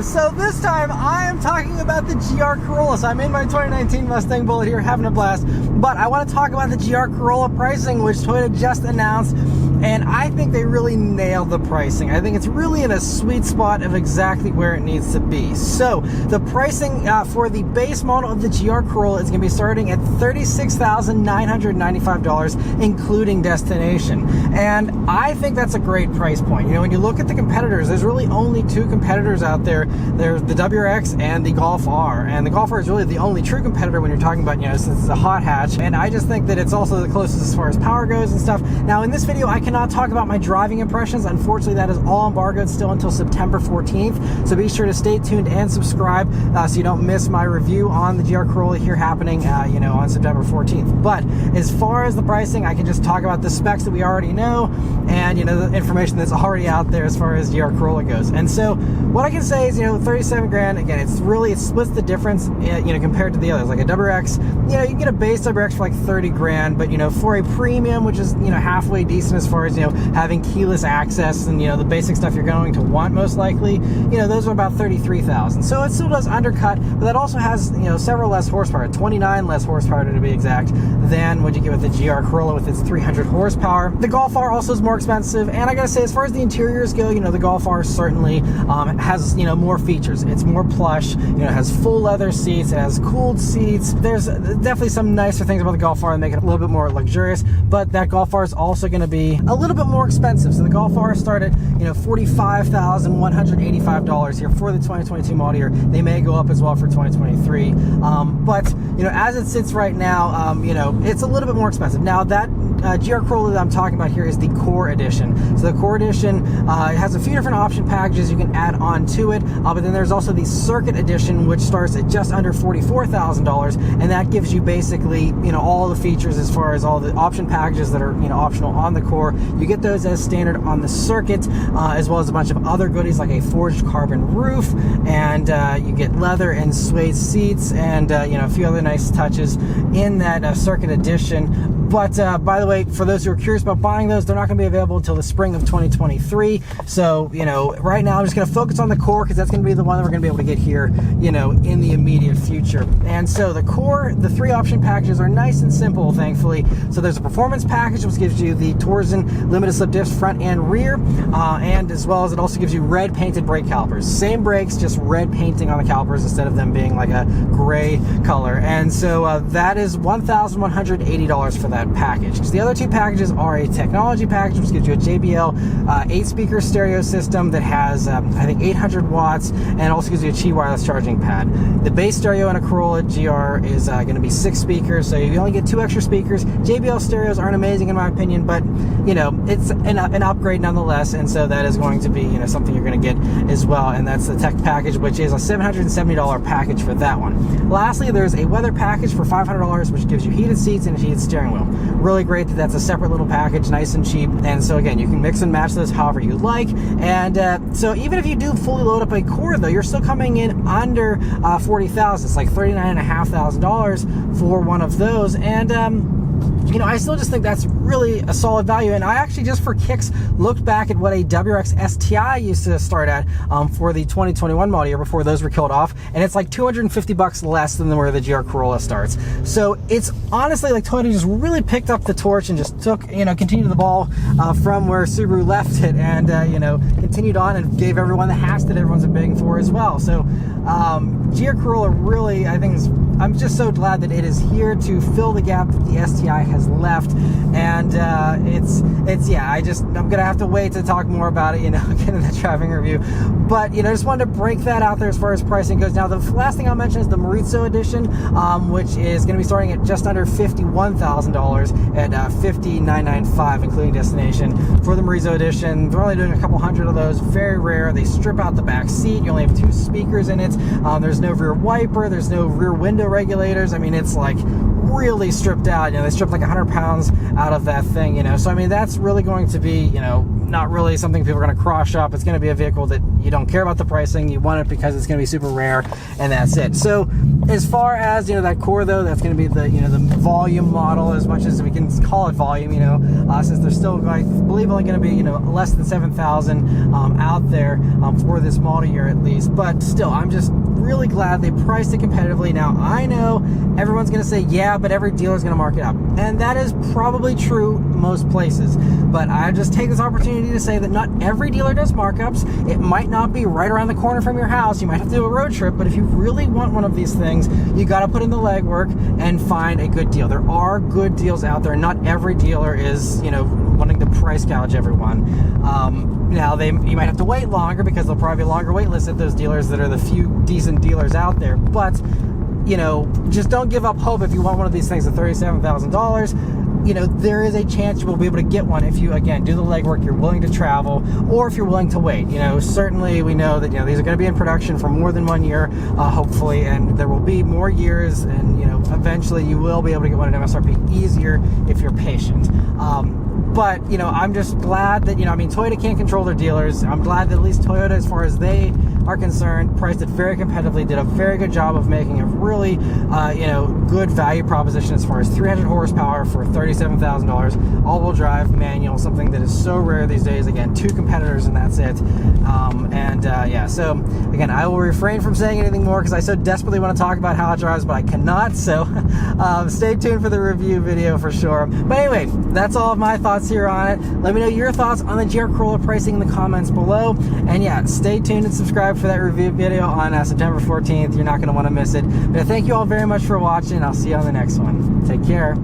So this time I am talking about the GR Corolla. So I'm in my 2019 Mustang Bullet here having a blast, but I want to talk about the GR Corolla pricing, which Toyota just announced, and I think they really nailed the pricing. I think it's really in a sweet spot of exactly where it needs to be. So the pricing for the base model of the GR Corolla is going to be starting at $36,995, including destination. And I think that's a great price point. You know, when you look at the competitors, there's really only two competitors out there. There's the WRX and the Golf R. And the Golf R is really the only true competitor when you're talking about, you know, since it's a hot hatch. And I just think that it's also the closest as far as power goes and stuff. Now, in this video, I cannot talk about my driving impressions. Unfortunately, that is all embargoed still until September 14th. So be sure to stay tuned and subscribe so you don't miss my review on the GR Corolla here happening, you know, on September 14th. But as far as the pricing, I can just talk about the specs that we already know and, you know, the information that's already out there as far as GR Corolla goes. And so what I can say is, you know, 37 grand, again, it splits the difference, you know, compared to the others. Like a WRX, you know, you can get a base WRX for like 30 grand, but, you know, for a premium, which is, you know, halfway decent as far as, you know, having keyless access and, you know, the basic stuff you're going to want most likely, you know, those are about 33,000. So it still does undercut, but that also has, you know, several less horsepower, 29 less horsepower to be exact, than what you get with the GR Corolla with its 300 horsepower. The Golf R also is more expensive, and I gotta say, as far as the interiors go, you know, the Golf R certainly has, you know, more features. It's more plush, you know, it has full leather seats, it has cooled seats. There's definitely some nicer things about the Golf R that make it a little bit more luxurious, but that Golf R is also going to be a little bit more expensive. So the Golf R started, you know, $45,185 here for the 2022 model year. They may go up as well for 2023, but, you know, as it sits right now, you know, it's a little bit more expensive. Now, that GR Corolla that I'm talking about here is the Core Edition. So the Core Edition it has a few different option packages you can add on to it, but then there's also the Circuit Edition, which starts at just under $44,000, and that gives you basically, you know, all the features as far as all the option packages that are, you know, optional on the Core. You get those as standard on the Circuit, as well as a bunch of other goodies like a forged carbon roof, and you get leather and suede seats, and you know, a few other nice touches in that Circuit Edition. But by the way, for those who are curious about buying those, they're not going to be available until the spring of 2023. So, you know, right now I'm just going to focus on the Core because that's going to be the one that we're going to be able to get here, you know, in the immediate future. And so the Core, the three option packages are nice and simple, thankfully. So there's a performance package, which gives you the Torsen limited slip diffs front and rear, and as well as it also gives you red painted brake calipers. Same brakes, just red painting on the calipers instead of them being like a gray color. And so that is $1,180 for that package. Because the other two packages are a technology package, which gives you a JBL 8-speaker stereo system that has, I think, 800 watts, and also gives you a Qi wireless charging pad. The base stereo in a Corolla GR is going to be 6 speakers, so you only get 2 extra speakers. JBL stereos aren't amazing in my opinion, but, you know, it's an upgrade nonetheless, and so that is going to be, you know, something you're going to get as well, and that's the tech package, which is a $770 package for that one. Lastly, there's a weather package for $500, which gives you heated seats and a heated steering wheel. Really great that that's a separate little package, nice and cheap. And so again, you can mix and match those however you like. And so even if you do fully load up a Core, though, you're still coming in under $40,000. It's like $39,500 for one of those. And you know, I still just think that's really a solid value. And I actually, just for kicks, looked back at what a WRX STI used to start at for the 2021 model year before those were killed off, and it's like $250 less than where the GR Corolla starts. So it's honestly like Toyota just really picked up the torch and just took, you know, continued the ball from where Subaru left it, and you know, continued on and gave everyone the hatch that everyone's been begging for as well. So GR Corolla really, I think, I'm just so glad that it is here to fill the gap that the STI has left. And yeah, I'm gonna have to wait to talk more about it, you know, get in the driving review. But, you know, just wanted to break that out there as far as pricing goes. Now, the last thing I'll mention is the Morizo edition, which is going to be starting at just under $51,000 at $50,995, including destination. For the Morizo edition, they're only doing a couple hundred of those, very rare. They strip out the back seat. You only have 2 speakers in it. There's no rear wiper. There's no rear window regulators. I mean, it's like really stripped out. You know, they stripped like 100 pounds out of that thing, you know. So I mean, that's really going to be, you know, not really something people are going to cross shop. It's going to be a vehicle that you don't care about the pricing, you want it because it's going to be super rare, and that's it. So as far as, you know, that core though, that's going to be the, you know, the volume model, as much as we can call it volume, you know, since there's still, I believe, only going to be, you know, less than 7,000 out there for this model year at least. But still, I'm just really glad they priced it competitively. Now I know everyone's going to say, yeah, but every dealer is going to mark it up, and that is probably true most places. But I just take this opportunity to say that not every dealer does markups. It might not be right around the corner from your house. You might have to do a road trip, but if you really want one of these things, you got to put in the legwork and find a good deal. There are good deals out there. Not every dealer is, you know, wanting to price gouge everyone. Now you might have to wait longer because there'll probably be a longer wait list at those dealers that are the few decent dealers out there. But, you know, just don't give up hope if you want one of these things at $37,000. You know, there is a chance you will be able to get one if you, again, do the legwork, you're willing to travel, or if you're willing to wait. You know, certainly we know that, you know, these are going to be in production for more than 1 year, hopefully, and there will be more years, and, you know, eventually you will be able to get one at MSRP easier if you're patient. But, you know, I'm just glad that, you know, I mean, Toyota can't control their dealers. I'm glad that at least Toyota, as far as they are concerned, priced it very competitively, did a very good job of making a really, you know, good value proposition as far as 300 horsepower for $37,000, all-wheel drive, manual, something that is so rare these days. Again, 2 competitors and that's it. Yeah, so again, I will refrain from saying anything more because I so desperately want to talk about how it drives, but I cannot. So stay tuned for the review video for sure. But anyway, that's all of my thoughts here on it. Let me know your thoughts on the GR Corolla pricing in the comments below. And yeah, stay tuned and subscribe for that review video on September 14th. You're not going to want to miss it. But thank you all very much for watching. I'll see you on the next one. Take care.